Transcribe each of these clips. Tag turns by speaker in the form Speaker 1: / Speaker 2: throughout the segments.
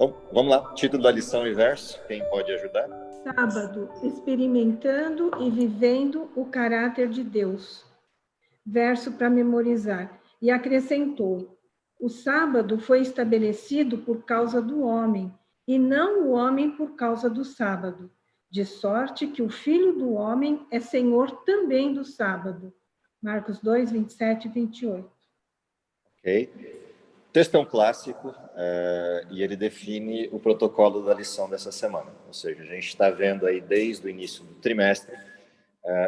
Speaker 1: Bom, vamos lá. Título da lição e verso. Quem pode ajudar?
Speaker 2: Sábado, experimentando e vivendo o caráter de Deus. Verso para memorizar. E acrescentou: o sábado foi estabelecido por causa do homem, e não o homem por causa do sábado. De sorte que o Filho do homem é Senhor também do sábado. Marcos 2, 27 e 28.
Speaker 1: Ok. O texto é um clássico e ele define o protocolo da lição dessa semana. Ou seja, a gente está vendo aí desde o início do trimestre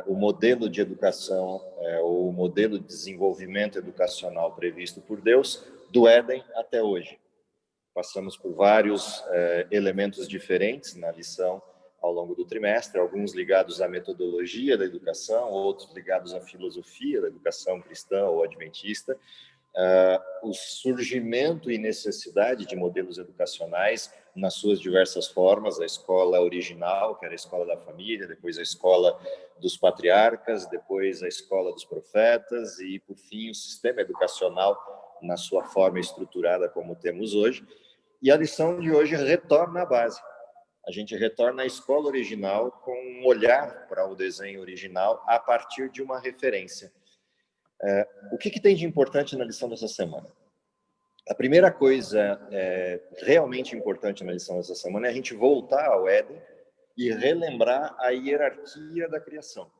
Speaker 1: o modelo de educação, o modelo de desenvolvimento educacional previsto por Deus, do Éden até hoje. Passamos por vários elementos diferentes na lição ao longo do trimestre, alguns ligados à metodologia da educação, outros ligados à filosofia da educação cristã ou adventista, o surgimento e necessidade de modelos educacionais nas suas diversas formas, a escola original, que era a escola da família, depois a escola dos patriarcas, depois a escola dos profetas e, por fim, o sistema educacional na sua forma estruturada como temos hoje. E a lição de hoje retorna à base. A gente retorna à escola original com um olhar para o desenho original a partir de uma referência. O que tem de importante na lição dessa semana? A primeira coisa realmente importante na lição dessa semana é a gente voltar ao Éden e relembrar a hierarquia da criação.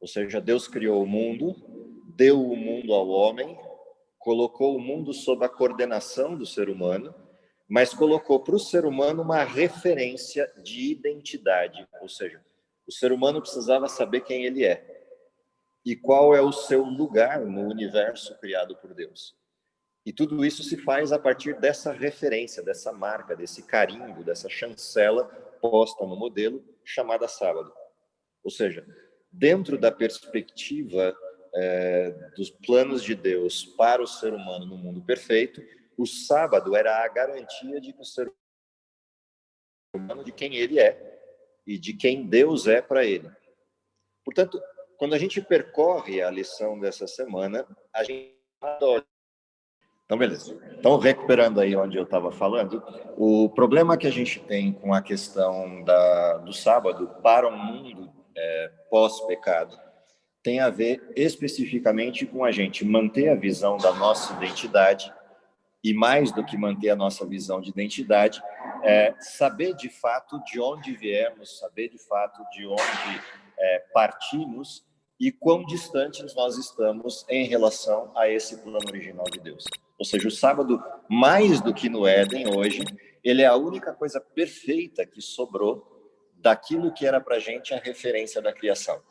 Speaker 1: Ou seja, Deus criou o mundo, deu o mundo ao homem, colocou o mundo sob a coordenação do ser humano, mas colocou para o ser humano uma referência de identidade. Ou seja, o ser humano precisava saber quem ele é e qual é o seu lugar no universo criado por Deus. E tudo isso se faz a partir dessa referência, dessa marca, desse carimbo, dessa chancela posta no modelo chamada sábado. Ou seja, dentro da perspectiva dos planos de Deus para o ser humano no mundo perfeito, o sábado era a garantia de que o ser humano de quem ele é e de quem Deus é para ele. Portanto, quando a gente percorre a lição dessa semana, a gente adora. Então, beleza. Então, recuperando aí onde eu estava falando, o problema que a gente tem com a questão do sábado para um mundo pós-pecado tem a ver especificamente com a gente manter a visão da nossa identidade e, mais do que manter a nossa visão de identidade, saber de fato de onde viemos, saber de fato de onde partimos e quão distantes nós estamos em relação a esse plano original de Deus. Ou seja, o sábado, mais do que no Éden hoje, ele é a única coisa perfeita que sobrou daquilo que era para a gente a referência da criação.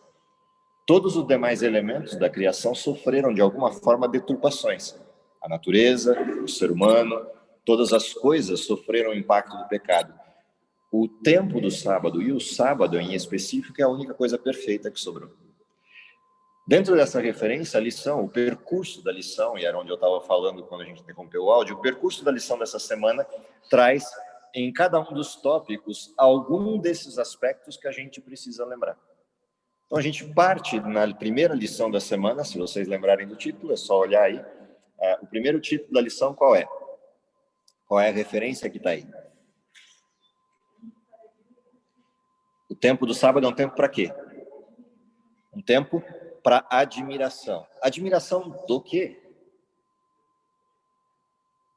Speaker 1: Todos os demais elementos da criação sofreram, de alguma forma, deturpações. A natureza, o ser humano, todas as coisas sofreram o impacto do pecado. O tempo do sábado e o sábado em específico é a única coisa perfeita que sobrou. Dentro dessa referência, a lição, o percurso da lição, e era onde eu estava falando quando a gente interrompeu o áudio, o percurso da lição dessa semana traz em cada um dos tópicos algum desses aspectos que a gente precisa lembrar. Então, a gente parte na primeira lição da semana, se vocês lembrarem do título, é só olhar aí. O primeiro título da lição qual é? Qual é a referência que está aí? O tempo do sábado é um tempo para quê? Um tempo para admiração. Admiração do quê?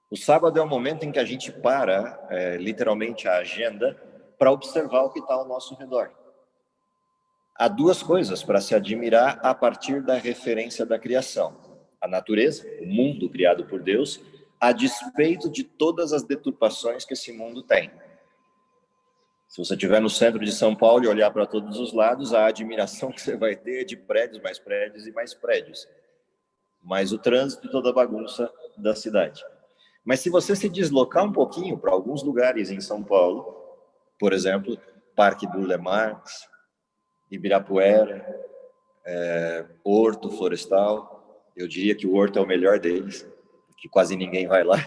Speaker 1: O sábado é o momento em que a gente para, literalmente, a agenda para observar o que está ao nosso redor. Há duas coisas para se admirar a partir da referência da criação. A natureza, o mundo criado por Deus, a despeito de todas as deturpações que esse mundo tem. Se você estiver no centro de São Paulo e olhar para todos os lados, a admiração que você vai ter é de prédios, mais prédios e mais prédios. Mais o trânsito e toda a bagunça da cidade. Mas se você se deslocar um pouquinho para alguns lugares em São Paulo, por exemplo, Parque Burle Marx, Ibirapuera, Horto Florestal, eu diria que o Horto é o melhor deles, que quase ninguém vai lá,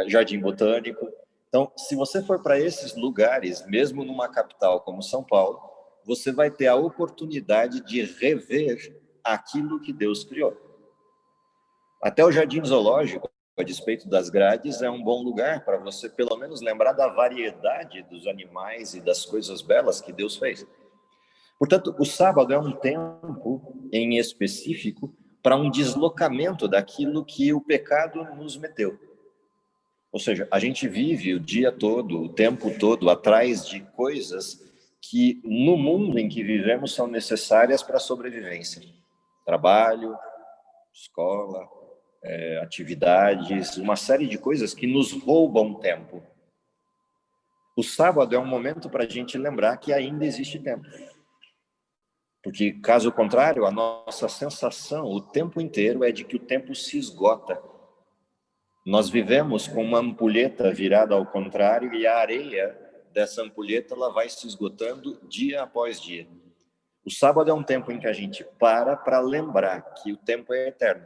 Speaker 1: Jardim Botânico. Então, se você for para esses lugares, mesmo numa capital como São Paulo, você vai ter a oportunidade de rever aquilo que Deus criou. Até o Jardim Zoológico, a despeito das grades, é um bom lugar para você, pelo menos, lembrar da variedade dos animais e das coisas belas que Deus fez. Portanto, o sábado é um tempo, em específico, para um deslocamento daquilo que o pecado nos meteu. Ou seja, a gente vive o dia todo, o tempo todo, atrás de coisas que, no mundo em que vivemos, são necessárias para a sobrevivência. Trabalho, escola, atividades, uma série de coisas que nos roubam tempo. O sábado é um momento para a gente lembrar que ainda existe tempo. Porque, caso contrário, a nossa sensação o tempo inteiro é de que o tempo se esgota. Nós vivemos com uma ampulheta virada ao contrário e a areia dessa ampulheta ela vai se esgotando dia após dia. O sábado é um tempo em que a gente para lembrar que o tempo é eterno.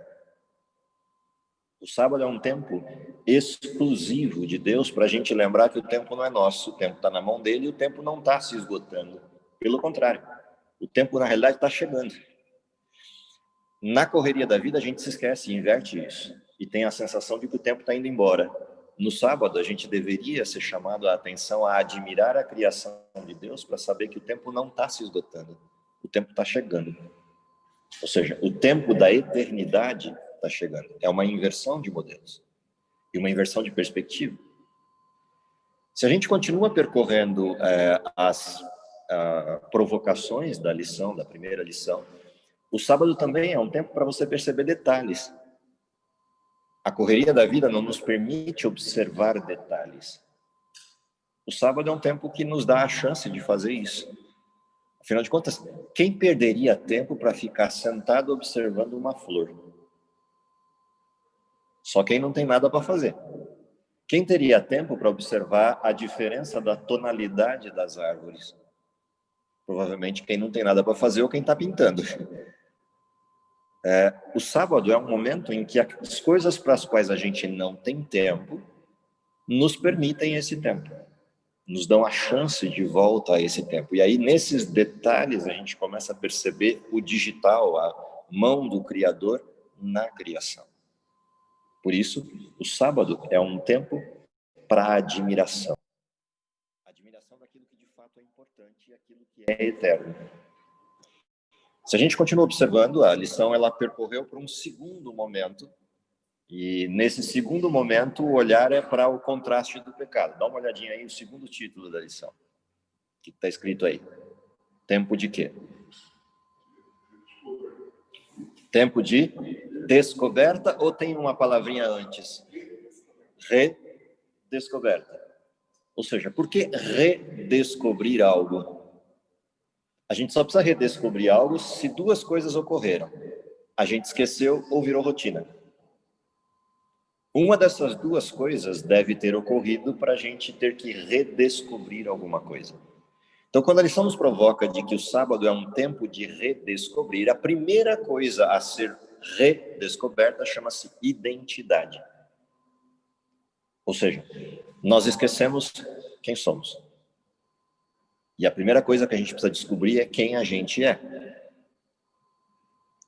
Speaker 1: O sábado é um tempo exclusivo de Deus para a gente lembrar que o tempo não é nosso, o tempo está na mão dele e o tempo não está se esgotando. Pelo contrário, o tempo na realidade está chegando. Na correria da vida a gente se esquece e inverte isso. E tem a sensação de que o tempo está indo embora. No sábado, a gente deveria ser chamado a atenção a admirar a criação de Deus para saber que o tempo não está se esgotando. O tempo está chegando. Ou seja, o tempo da eternidade está chegando. É uma inversão de modelos. E uma inversão de perspectiva. Se a gente continua percorrendo as provocações da lição, da primeira lição, o sábado também é um tempo para você perceber detalhes. A correria da vida não nos permite observar detalhes. O sábado é um tempo que nos dá a chance de fazer isso. Afinal de contas, quem perderia tempo para ficar sentado observando uma flor? Só quem não tem nada para fazer. Quem teria tempo para observar a diferença da tonalidade das árvores? Provavelmente quem não tem nada para fazer ou quem está pintando. O sábado é um momento em que as coisas para as quais a gente não tem tempo nos permitem esse tempo, nos dão a chance de volta a esse tempo. E aí, nesses detalhes, a gente começa a perceber o digital, a mão do Criador na criação. Por isso, o sábado é um tempo para admiração. Admiração daquilo que de fato é importante e aquilo que é eterno. Se a gente continua observando, a lição ela percorreu por um segundo momento, e nesse segundo momento o olhar é para o contraste do pecado. Dá uma olhadinha aí no segundo título da lição. O que está escrito aí? Tempo de quê? Tempo de descoberta ou tem uma palavrinha antes? Redescoberta. Ou seja, por que redescobrir algo? A gente só precisa redescobrir algo se duas coisas ocorreram. A gente esqueceu ou virou rotina. Uma dessas duas coisas deve ter ocorrido para a gente ter que redescobrir alguma coisa. Então, quando a lição nos provoca de que o sábado é um tempo de redescobrir, a primeira coisa a ser redescoberta chama-se identidade. Ou seja, nós esquecemos quem somos. E a primeira coisa que a gente precisa descobrir é quem a gente é.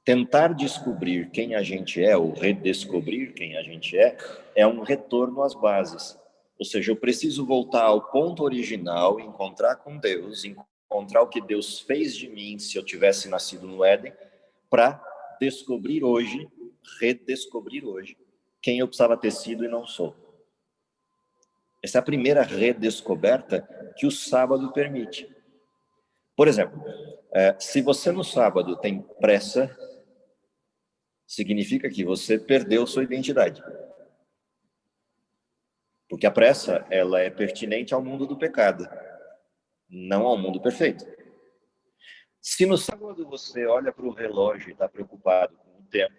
Speaker 1: Tentar descobrir quem a gente é, ou redescobrir quem a gente é um retorno às bases. Ou seja, eu preciso voltar ao ponto original, encontrar com Deus, encontrar o que Deus fez de mim se eu tivesse nascido no Éden, para descobrir hoje, redescobrir hoje, quem eu precisava ter sido e não sou. Essa é a primeira redescoberta que o sábado permite. Por exemplo, se você no sábado tem pressa, significa que você perdeu sua identidade. Porque a pressa, ela é pertinente ao mundo do pecado, não ao mundo perfeito. Se no sábado você olha para o relógio e está preocupado com o tempo,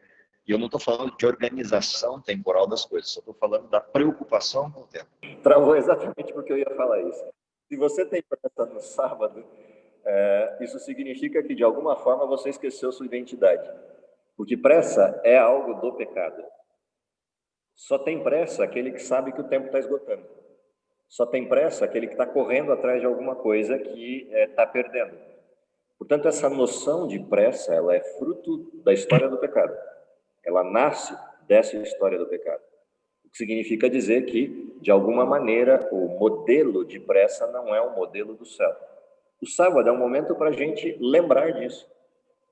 Speaker 1: e eu não estou falando de organização temporal das coisas, só estou falando da preocupação com o tempo. Travou exatamente porque eu ia falar isso. Se você tem pressa no sábado, isso significa que de alguma forma você esqueceu sua identidade. Porque pressa é algo do pecado. Só tem pressa aquele que sabe que o tempo está esgotando. Só tem pressa aquele que está correndo atrás de alguma coisa que está perdendo. Portanto, essa noção de pressa, ela é fruto da história do pecado. Ela nasce dessa história do pecado. que significa dizer que, de alguma maneira, o modelo de pressa não é o modelo do céu. O sábado é um momento para a gente lembrar disso.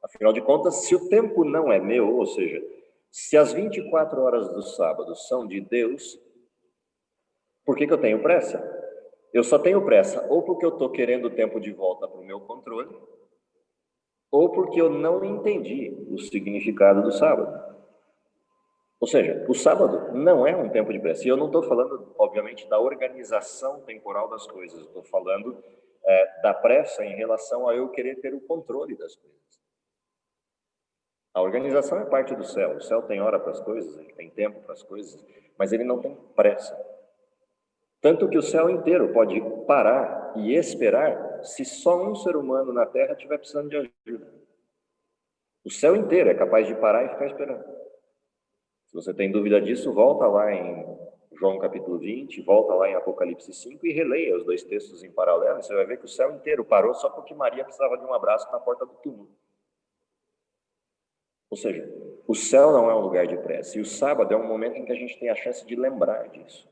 Speaker 1: Afinal de contas, se o tempo não é meu, ou seja, se as 24 horas do sábado são de Deus, por que eu tenho pressa? Eu só tenho pressa ou porque eu estou querendo o tempo de volta para o meu controle, ou porque eu não entendi o significado do sábado. Ou seja, o sábado não é um tempo de pressa. E eu não estou falando, obviamente, da organização temporal das coisas. Estou falando da pressa em relação a eu querer ter o controle das coisas. A organização é parte do céu. O céu tem hora para as coisas, ele tem tempo para as coisas, mas ele não tem pressa. Tanto que o céu inteiro pode parar e esperar se só um ser humano na Terra estiver precisando de ajuda. O céu inteiro é capaz de parar e ficar esperando. Se você tem dúvida disso, volta lá em João capítulo 20, volta lá em Apocalipse 5 e releia os dois textos em paralelo. Você vai ver que o céu inteiro parou só porque Maria precisava de um abraço na porta do túmulo. Ou seja, o céu não é um lugar de pressa. E o sábado é um momento em que a gente tem a chance de lembrar disso.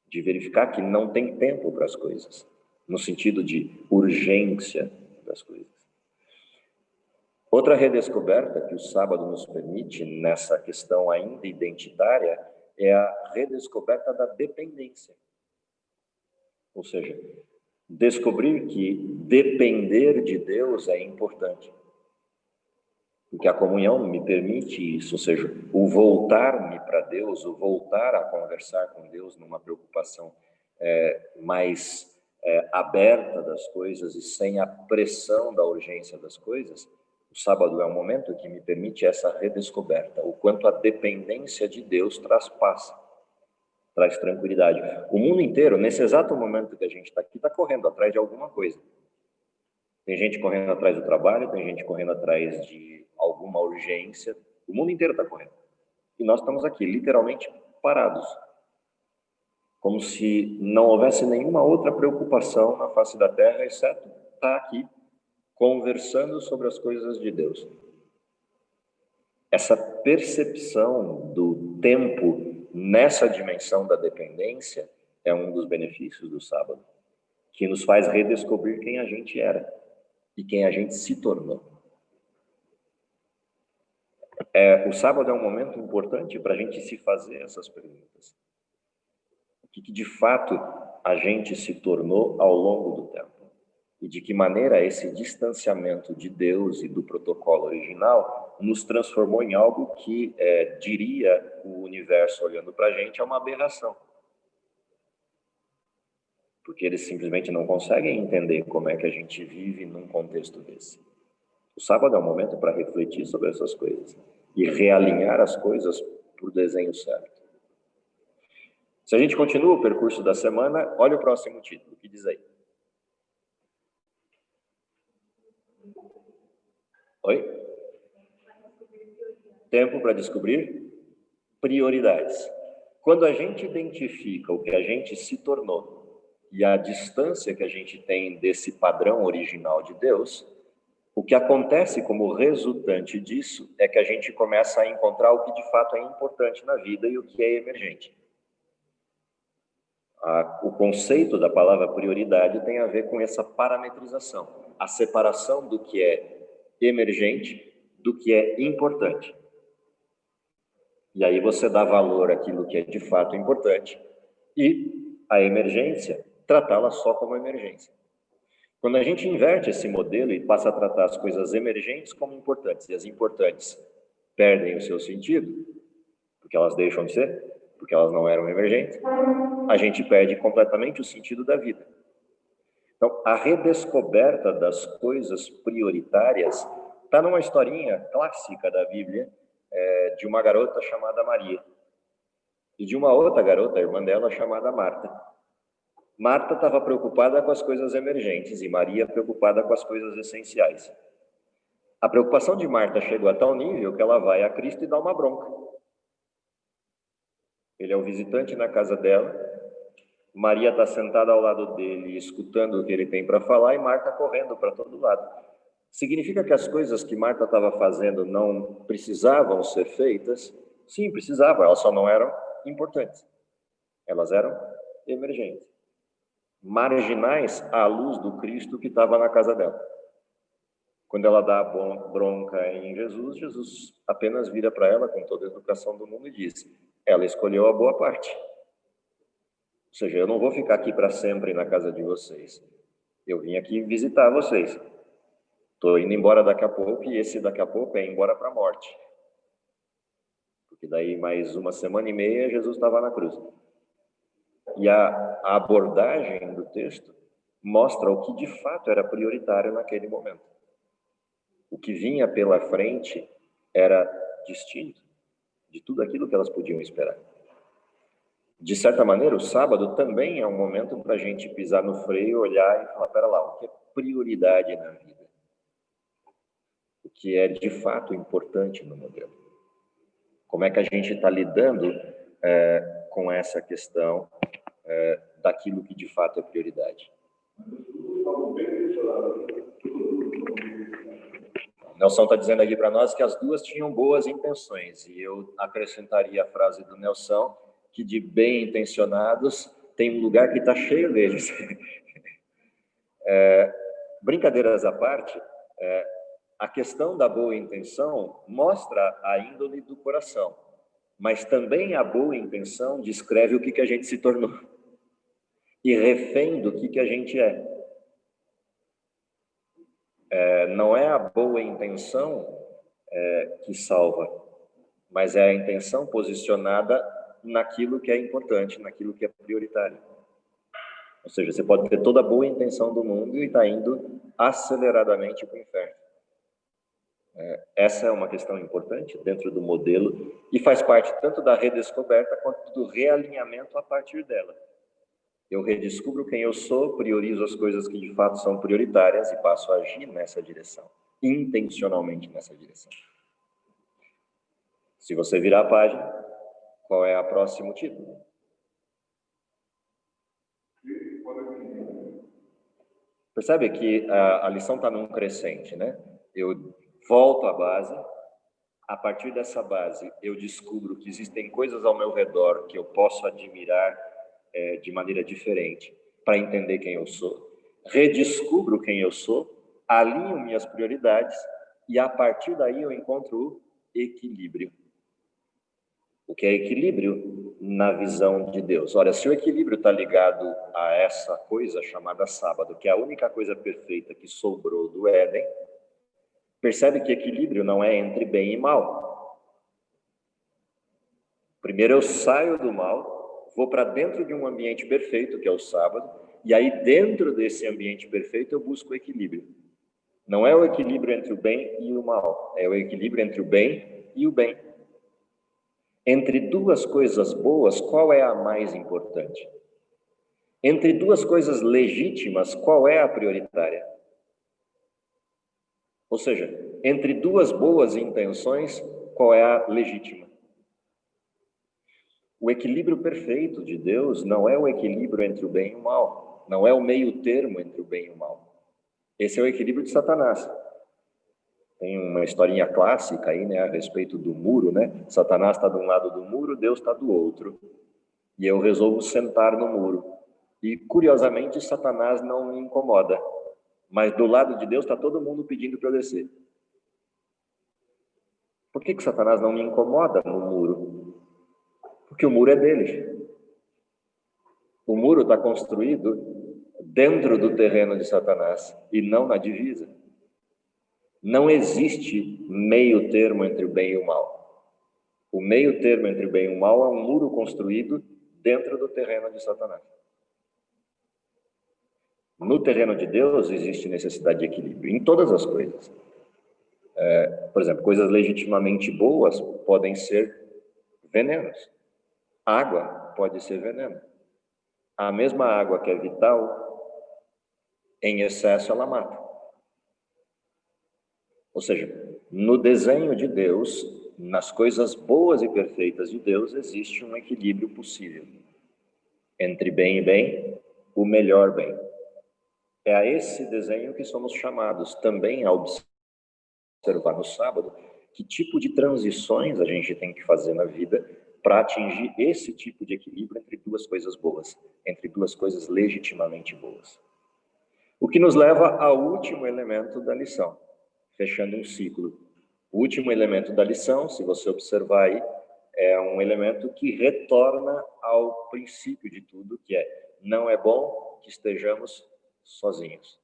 Speaker 1: De verificar que não tem tempo para as coisas. No sentido de urgência das coisas. Outra redescoberta que o sábado nos permite, nessa questão ainda identitária, é a redescoberta da dependência. Ou seja, descobrir que depender de Deus é importante. Porque a comunhão me permite isso, ou seja, o voltar-me para Deus, o voltar a conversar com Deus numa preocupação mais aberta das coisas e sem a pressão da urgência das coisas. O sábado é um momento que me permite essa redescoberta, o quanto a dependência de Deus traz paz, traz tranquilidade. O mundo inteiro, nesse exato momento que a gente está aqui, está correndo atrás de alguma coisa. Tem gente correndo atrás do trabalho, tem gente correndo atrás de alguma urgência. O mundo inteiro está correndo. E nós estamos aqui, literalmente parados. Como se não houvesse nenhuma outra preocupação na face da Terra, exceto estar aqui conversando sobre as coisas de Deus. Essa percepção do tempo nessa dimensão da dependência é um dos benefícios do sábado, que nos faz redescobrir quem a gente era e quem a gente se tornou. O sábado é um momento importante para a gente se fazer essas perguntas. O que de fato a gente se tornou ao longo do tempo? E de que maneira esse distanciamento de Deus e do protocolo original nos transformou em algo que, diria o universo olhando para a gente, é uma aberração. Porque eles simplesmente não conseguem entender como é que a gente vive num contexto desse. O sábado é um momento para refletir sobre essas coisas e realinhar as coisas para o desenho certo. Se a gente continua o percurso da semana, olha o próximo título, que diz aí. Oi? Tempo para descobrir prioridades. Quando a gente identifica o que a gente se tornou e a distância que a gente tem desse padrão original de Deus, o que acontece como resultante disso é que a gente começa a encontrar o que de fato é importante na vida e o que é emergente. O conceito da palavra prioridade tem a ver com essa parametrização, a separação do que é emergente do que é importante. E aí você dá valor àquilo que é de fato importante e a emergência, tratá-la só como emergência. Quando a gente inverte esse modelo e passa a tratar as coisas emergentes como importantes e as importantes perdem o seu sentido, porque elas deixam de ser, porque elas não eram emergentes, a gente perde completamente o sentido da vida. Então, a redescoberta das coisas prioritárias está numa historinha clássica da Bíblia, de uma garota chamada Maria e de uma outra garota, a irmã dela, chamada Marta. Marta estava preocupada com as coisas emergentes e Maria preocupada com as coisas essenciais. A preocupação de Marta chegou a tal nível que ela vai a Cristo e dá uma bronca. Ele é o visitante na casa dela, Maria está sentada ao lado dele, escutando o que ele tem para falar, e Marta correndo para todo lado. Significa que as coisas que Marta estava fazendo não precisavam ser feitas? Sim, precisavam, elas só não eram importantes. Elas eram emergentes, marginais à luz do Cristo que estava na casa dela. Quando ela dá bronca em Jesus, Jesus apenas vira para ela com toda a educação do mundo e diz: ela escolheu a boa parte. Ou seja, eu não vou ficar aqui para sempre na casa de vocês. Eu vim aqui visitar vocês. Estou indo embora daqui a pouco, e esse daqui a pouco é ir embora para a morte. Porque daí mais 1 semana e meia Jesus estava na cruz. E a abordagem do texto mostra o que de fato era prioritário naquele momento. O que vinha pela frente era distinto de tudo aquilo que elas podiam esperar. De certa maneira, o sábado também é um momento para a gente pisar no freio, olhar e falar: pera lá, o que é prioridade na vida? O que é de fato importante no modelo? Como é que a gente está lidando com essa questão daquilo que de fato é prioridade? O Nelson está dizendo aqui para nós que as duas tinham boas intenções, e eu acrescentaria a frase do Nelson, que de bem intencionados tem um lugar que está cheio deles. Brincadeiras à parte, a questão da boa intenção mostra a índole do coração, mas também a boa intenção descreve o que a gente se tornou e refém do que a gente é. Não é a boa intenção que salva, mas é a intenção posicionada naquilo que é importante, naquilo que é prioritário. Ou seja, você pode ter toda a boa intenção do mundo e estar indo aceleradamente para o inferno. Essa é uma questão importante dentro do modelo e faz parte tanto da redescoberta quanto do realinhamento a partir dela. Eu redescubro quem eu sou, priorizo as coisas que de fato são prioritárias e passo a agir nessa direção, intencionalmente nessa direção. Se você virar a página, qual é o próximo título? Percebe que a lição está num crescente, né? Eu volto à base, a partir dessa base eu descubro que existem coisas ao meu redor que eu posso admirar de maneira diferente para entender quem eu sou. Redescubro quem eu sou, alinho minhas prioridades e a partir daí eu encontro o equilíbrio. O que é equilíbrio na visão de Deus? Olha, se o equilíbrio está ligado a essa coisa chamada sábado, que é a única coisa perfeita que sobrou do Éden, percebe que equilíbrio não é entre bem e mal. Primeiro eu saio do mal, vou para dentro de um ambiente perfeito, que é o sábado, e aí dentro desse ambiente perfeito eu busco o equilíbrio. Não é o equilíbrio entre o bem e o mal, é o equilíbrio entre o bem e o bem. Entre duas coisas boas, qual é a mais importante? Entre duas coisas legítimas, qual é a prioritária? Ou seja, entre duas boas intenções, qual é a legítima? O equilíbrio perfeito de Deus não é o equilíbrio entre o bem e o mal, não é o meio termo entre o bem e o mal. Esse é o equilíbrio de Satanás. Tem uma historinha clássica aí, né, a respeito do muro, né? Satanás está de um lado do muro, Deus está do outro. E eu resolvo sentar no muro. E, curiosamente, Satanás não me incomoda. Mas do lado de Deus está todo mundo pedindo para eu descer. Por que Satanás não me incomoda no muro? Porque o muro é dele. O muro está construído dentro do terreno de Satanás e não na divisa. Não existe meio termo entre o bem e o mal. O meio termo entre o bem e o mal é um muro construído dentro do terreno de Satanás. No terreno de Deus existe necessidade de equilíbrio, em todas as coisas. Por exemplo, coisas legitimamente boas podem ser venenos. Água pode ser veneno. A mesma água que é vital, em excesso ela mata. Ou seja, no desenho de Deus, nas coisas boas e perfeitas de Deus, existe um equilíbrio possível. Entre bem e bem, o melhor bem. É a esse desenho que somos chamados também a observar no sábado que tipo de transições a gente tem que fazer na vida para atingir esse tipo de equilíbrio entre duas coisas boas, entre duas coisas legitimamente boas. O que nos leva ao último elemento da lição, fechando um ciclo. O último elemento da lição, se você observar aí, é um elemento que retorna ao princípio de tudo, que é: não é bom que estejamos sozinhos.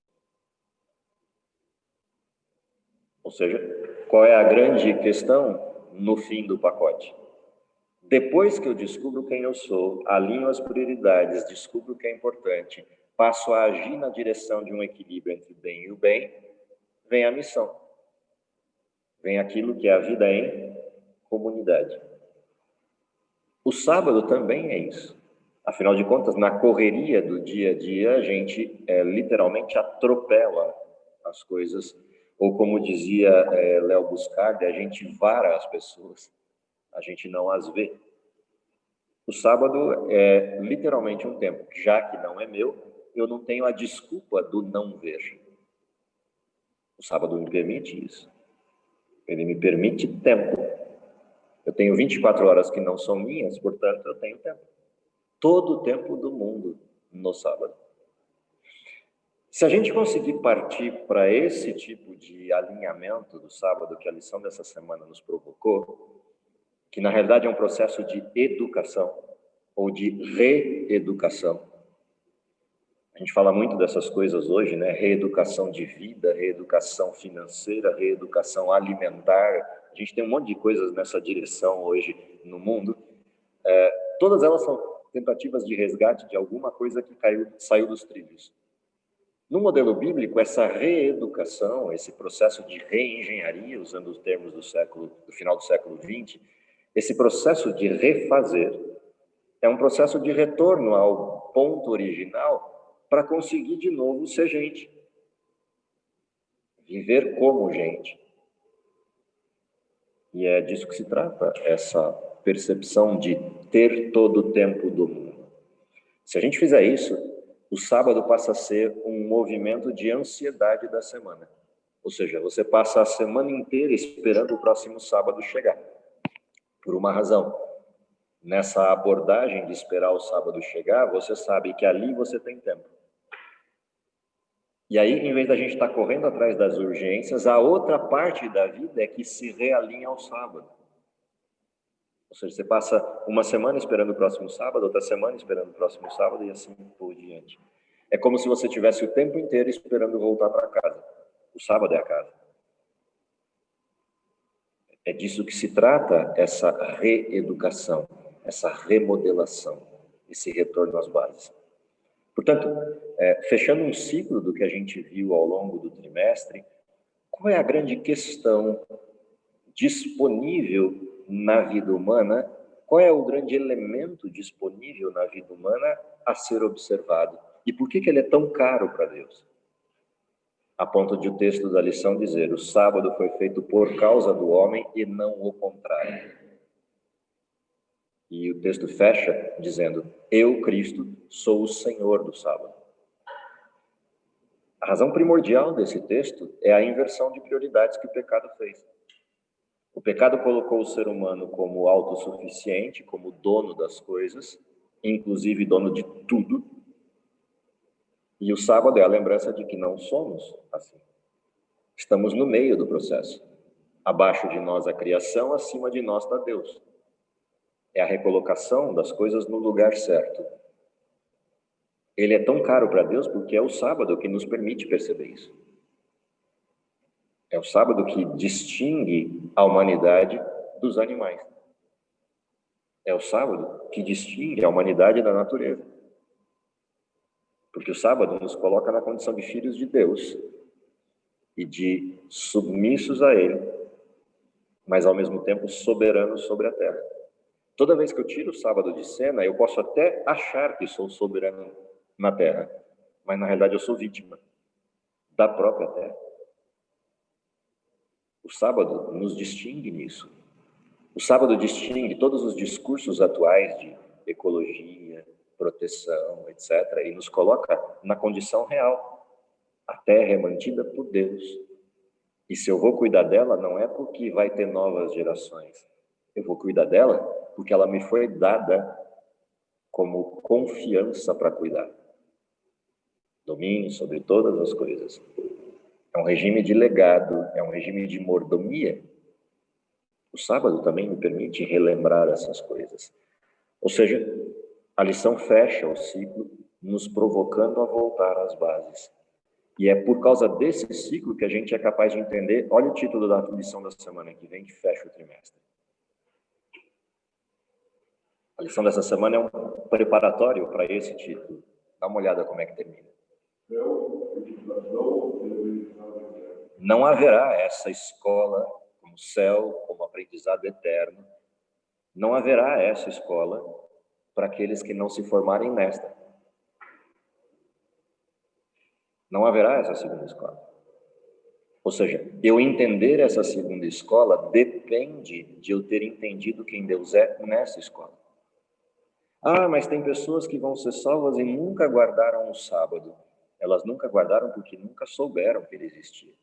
Speaker 1: Ou seja, qual é a grande questão no fim do pacote? Depois que eu descubro quem eu sou, alinho as prioridades, descubro o que é importante, passo a agir na direção de um equilíbrio entre o bem e o bem, vem a missão. Vem aquilo que é a vida em comunidade. O sábado também é isso. Afinal de contas, na correria do dia a dia, a gente literalmente atropela as coisas, ou como dizia Léo Buscardi, a gente vara as pessoas, a gente não as vê. O sábado é literalmente um tempo que, já que não é meu, eu não tenho a desculpa do não ver. O sábado me permite isso. Ele me permite tempo. Eu tenho 24 horas que não são minhas, portanto, eu tenho tempo. Todo o tempo do mundo no sábado. Se a gente conseguir partir para esse tipo de alinhamento do sábado que a lição dessa semana nos provocou, que na realidade é um processo de educação ou de reeducação. A gente fala muito dessas coisas hoje, né? Reeducação de vida, reeducação financeira, reeducação alimentar. A gente tem um monte de coisas nessa direção hoje no mundo. Todas elas são tentativas de resgate de alguma coisa que saiu dos trilhos. No modelo bíblico, essa reeducação, esse processo de reengenharia, usando os termos do final do século XX, esse processo de refazer é um processo de retorno ao ponto original para conseguir de novo ser gente. Viver como gente. E é disso que se trata, essa percepção de ter todo o tempo do mundo. Se a gente fizer isso, o sábado passa a ser um movimento de ansiedade da semana. Ou seja, você passa a semana inteira esperando o próximo sábado chegar. Por uma razão. Nessa abordagem de esperar o sábado chegar, você sabe que ali você tem tempo. E aí, em vez da gente estar correndo atrás das urgências, a outra parte da vida é que se realinha ao sábado. Ou seja, você passa uma semana esperando o próximo sábado, outra semana esperando o próximo sábado e assim por diante. É como se você tivesse o tempo inteiro esperando voltar para casa. O sábado é a casa. É disso que se trata essa reeducação, essa remodelação, esse retorno às bases. Portanto, fechando um ciclo do que a gente viu ao longo do trimestre, qual é a grande questão disponível na vida humana? Qual é o grande elemento disponível na vida humana a ser observado? E por que ele é tão caro para Deus? A ponto de o texto da lição dizer: o sábado foi feito por causa do homem e não o contrário. E o texto fecha dizendo: eu, Cristo, sou o Senhor do sábado. A razão primordial desse texto é a inversão de prioridades que o pecado fez. O pecado colocou o ser humano como autossuficiente, como dono das coisas, inclusive dono de tudo. E o sábado é a lembrança de que não somos assim. Estamos no meio do processo. Abaixo de nós a criação, acima de nós está Deus. É a recolocação das coisas no lugar certo. Ele é tão caro para Deus porque é o sábado que nos permite perceber isso. É o sábado que distingue a humanidade dos animais. É o sábado que distingue a humanidade da natureza. Porque o sábado nos coloca na condição de filhos de Deus e de submissos a Ele, mas ao mesmo tempo soberanos sobre a terra. Toda vez que eu tiro o sábado de cena, eu posso até achar que sou soberano na terra, mas na realidade eu sou vítima da própria terra. O sábado nos distingue nisso. O sábado distingue todos os discursos atuais de ecologia, proteção, etc., e nos coloca na condição real. A terra é mantida por Deus. E se eu vou cuidar dela, não é porque vai ter novas gerações. Eu vou cuidar dela porque ela me foi dada como confiança para cuidar. Domínio sobre todas as coisas. É um regime de legado, é um regime de mordomia. O sábado também me permite relembrar essas coisas. Ou seja, a lição fecha o ciclo, nos provocando a voltar às bases. E é por causa desse ciclo que a gente é capaz de entender. Olha o título da lição da semana que vem, que fecha o trimestre. A lição dessa semana é um preparatório para esse título. Dá uma olhada como é que termina. Não haverá essa escola como céu, como aprendizado eterno. Não haverá essa escola para aqueles que não se formarem nesta. Não haverá essa segunda escola. Ou seja, eu entender essa segunda escola depende de eu ter entendido quem Deus é nessa escola. Ah, mas tem pessoas que vão ser salvas e nunca guardaram o sábado. Elas nunca guardaram porque nunca souberam que ele existia.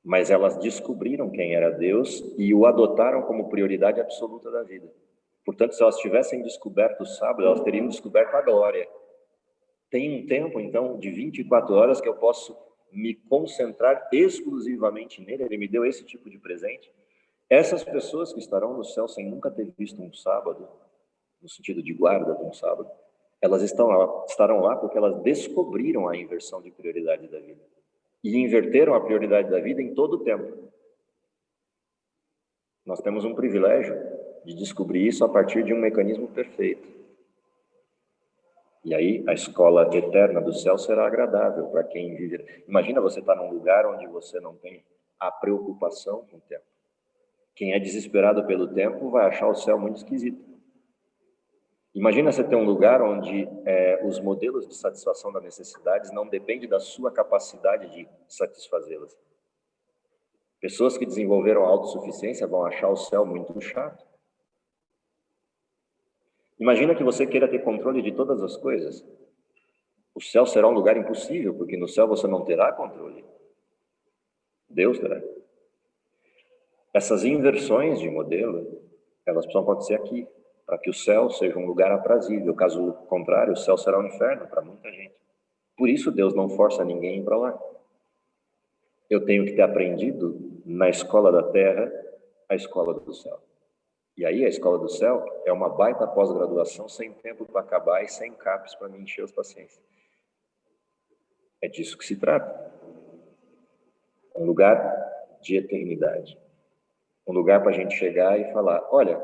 Speaker 1: Mas elas descobriram quem era Deus e o adotaram como prioridade absoluta da vida. Portanto, se elas tivessem descoberto o sábado, elas teriam descoberto a glória. Tem um tempo, então, de 24 horas que eu posso me concentrar exclusivamente nele. Ele me deu esse tipo de presente. Essas pessoas que estarão no céu sem nunca ter visto um sábado, no sentido de guarda de um sábado, elas estarão lá porque elas descobriram a inversão de prioridade da vida. E inverteram a prioridade da vida em todo o tempo. Nós temos um privilégio de descobrir isso a partir de um mecanismo perfeito. E aí a escola eterna do céu será agradável para quem vive. Imagina você estar num lugar onde você não tem a preocupação com o tempo. Quem é desesperado pelo tempo vai achar o céu muito esquisito. Imagina você ter um lugar onde os modelos de satisfação das necessidades não dependem da sua capacidade de satisfazê-las. Pessoas que desenvolveram a autossuficiência vão achar o céu muito chato. Imagina que você queira ter controle de todas as coisas. O céu será um lugar impossível, porque no céu você não terá controle. Deus terá. Essas inversões de modelo, elas precisam acontecer aqui, para que o céu seja um lugar aprazível. Caso contrário, o céu será um inferno para muita gente. Por isso Deus não força ninguém para lá. Eu tenho que ter aprendido na escola da terra a escola do céu. E aí a escola do céu é uma baita pós-graduação sem tempo para acabar e sem CAPES para me encher os pacientes. É disso que se trata. Um lugar de eternidade. Um lugar para a gente chegar e falar, olha,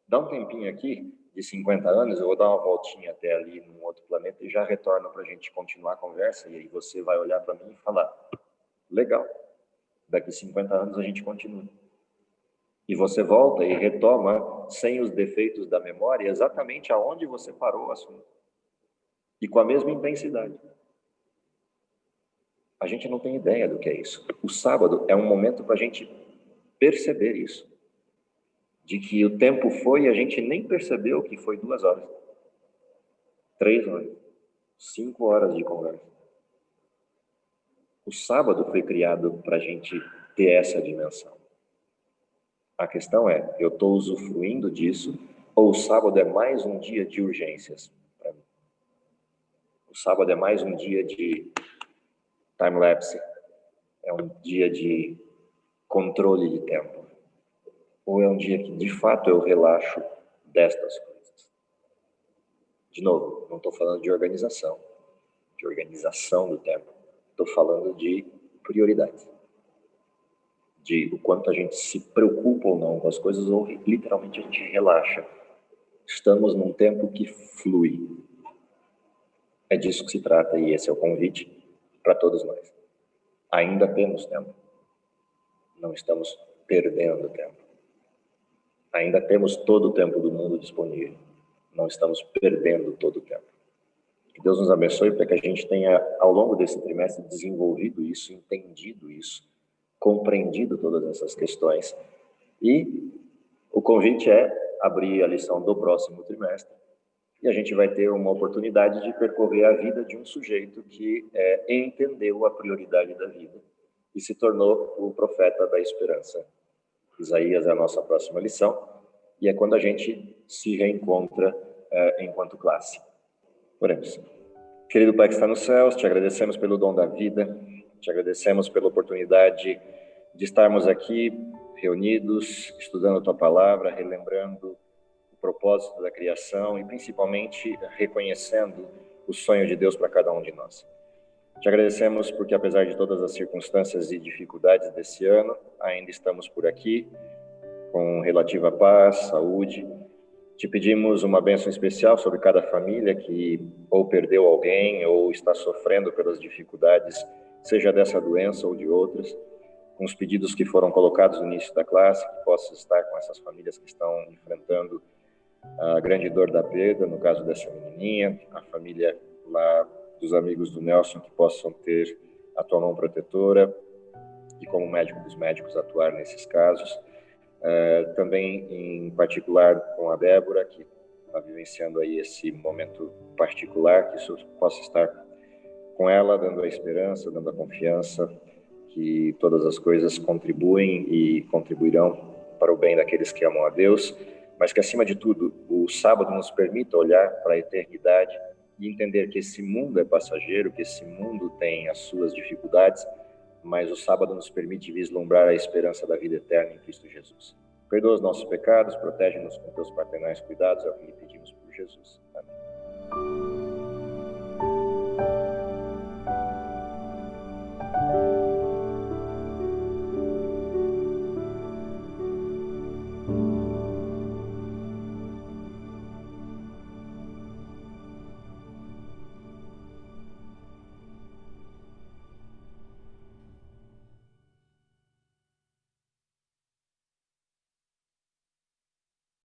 Speaker 1: dá um tempinho aqui, de 50 anos, eu vou dar uma voltinha até ali num outro planeta e já retorno para a gente continuar a conversa, e aí você vai olhar para mim e falar, legal, daqui 50 anos a gente continua. E você volta e retoma, sem os defeitos da memória, exatamente aonde você parou o assunto. E com a mesma intensidade. A gente não tem ideia do que é isso. O sábado é um momento para a gente perceber isso. De que o tempo foi e a gente nem percebeu que foi 2 horas. 3 horas. 5 horas de conversa. O sábado foi criado para a gente ter essa dimensão. A questão é, eu estou usufruindo disso ou o sábado é mais um dia de urgências para mim? O sábado é mais um dia de time-lapse, é um dia de controle de tempo. Ou é um dia que, de fato, eu relaxo destas coisas. De novo, não estou falando de organização do tempo. Estou falando de prioridades. De o quanto a gente se preocupa ou não com as coisas, ou literalmente a gente relaxa. Estamos num tempo que flui. É disso que se trata e esse é o convite para todos nós. Ainda temos tempo. Não estamos perdendo tempo. Ainda temos todo o tempo do mundo disponível. Não estamos perdendo todo o tempo. Que Deus nos abençoe para que a gente tenha, ao longo desse trimestre, desenvolvido isso, entendido isso, compreendido todas essas questões. E o convite é abrir a lição do próximo trimestre. E a gente vai ter uma oportunidade de percorrer a vida de um sujeito que entendeu a prioridade da vida e se tornou o profeta da esperança. Isaías é a nossa próxima lição. e é quando a gente se reencontra enquanto classe. Oremos. Querido Pai que está nos céus, te agradecemos pelo dom da vida, te agradecemos pela oportunidade de estarmos aqui reunidos, estudando a tua palavra, relembrando o propósito da criação e principalmente reconhecendo o sonho de Deus para cada um de nós. Te agradecemos porque, apesar de todas as circunstâncias e dificuldades desse ano, ainda estamos por aqui, com relativa paz, saúde. Te pedimos uma bênção especial sobre cada família que ou perdeu alguém ou está sofrendo pelas dificuldades, seja dessa doença ou de outras, com os pedidos que foram colocados no início da classe, que possa estar com essas famílias que estão enfrentando a grande dor da perda, no caso dessa menininha, a família lá dos amigos do Nelson, que possam ter a tua mão protetora e, como médico dos médicos, atuar nesses casos. Também, em particular, com a Débora, que está vivenciando aí esse momento particular, que isso possa estar com ela, dando a esperança, dando a confiança, que todas as coisas contribuem e contribuirão para o bem daqueles que amam a Deus, mas que, acima de tudo, o sábado nos permita olhar para a eternidade e entender que esse mundo é passageiro, que esse mundo tem as suas dificuldades, mas o sábado nos permite vislumbrar a esperança da vida eterna em Cristo Jesus. Perdoa os nossos pecados, protege-nos com teus paternais cuidados, é o que lhe pedimos por Jesus. Amém.